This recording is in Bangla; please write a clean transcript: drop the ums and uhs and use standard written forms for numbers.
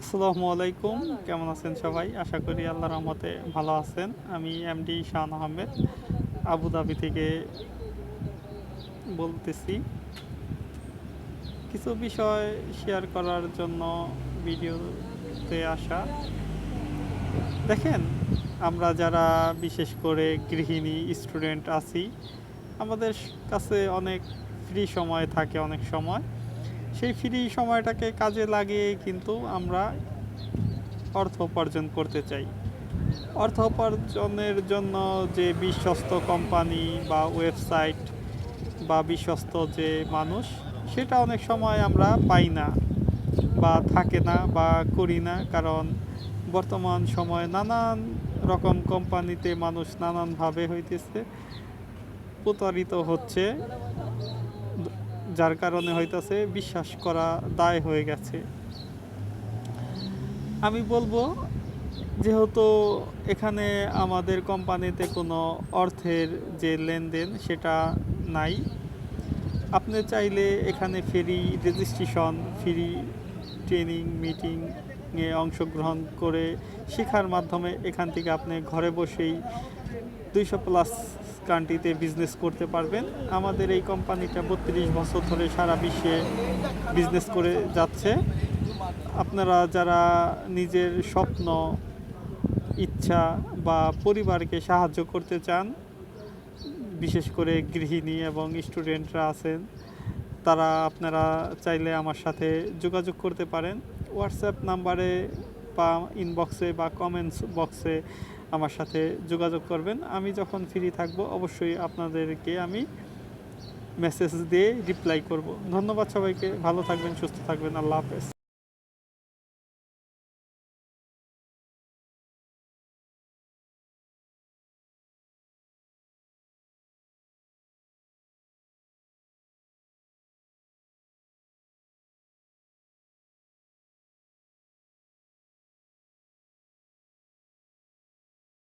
আসসালামু আলাইকুম, কেমন আছেন সবাই? আশা করি আল্লাহর রহমতে ভালো আছেন। আমি এমডি শান আহমেদ আবুধাবি থেকে বলতেছি। কিছু বিষয় শেয়ার করার জন্য ভিডিওতে আসা। দেখেন, আমরা যারা বিশেষ করে গৃহিণী স্টুডেন্ট আছি, আমাদের কাছে অনেক ফ্রি সময় থাকে অনেক সময়। সেই ফ্রি সময়টাকে কাজে লাগিয়ে কিন্তু আমরা অর্থ উপার্জন করতে চাই। অর্থ উপার্জনের জন্য যে বিশ্বস্ত কোম্পানি বা ওয়েবসাইট বা বিশ্বস্ত যে মানুষ, সেটা অনেক সময় আমরা পাই না বা থাকে না বা করি না, কারণ বর্তমান সময়ে নানান রকম কোম্পানিতে মানুষ নানানভাবে হইতেছে প্রতারিত হচ্ছে, যার কারণে হইতেছে বিশ্বাস করা দায় হয়ে গেছে। আমি বলবো, যেহেতু এখানে আমাদের কোম্পানিতে কোনো অর্থের যে লেনদেন সেটা নাই, আপনি চাইলে এখানে ফ্রি রেজিস্ট্রেশন, ফ্রি ট্রেনিং, মিটিংয়ে অংশগ্রহণ করে শেখার মাধ্যমে এখান থেকে আপনি ঘরে বসেই 200+ কান্ট্রিতে বিজনেস করতে পারবেন। আমাদের এই কোম্পানিটা 32 বছর ধরে সারা বিশ্বে বিজনেস করে যাচ্ছে। আপনারা যারা নিজের স্বপ্ন, ইচ্ছা বা পরিবারকে সাহায্য করতে চান, বিশেষ করে গৃহিণী এবং স্টুডেন্টরা আছেন, তারা আপনারা চাইলে আমার সাথে যোগাযোগ করতে পারেন। হোয়াটসঅ্যাপ নাম্বারে বা ইনবক্সে বা কমেন্টস বক্সে আমার সাথে যোগাযোগ করবেন। আমি যখন ফ্রি থাকবো অবশ্যই আপনাদেরকে আমি মেসেজ দিয়ে রিপ্লাই করব। ধন্যবাদ সবাইকে, ভালো থাকবেন, সুস্থ থাকবেন, আল্লাহ হাফেজ।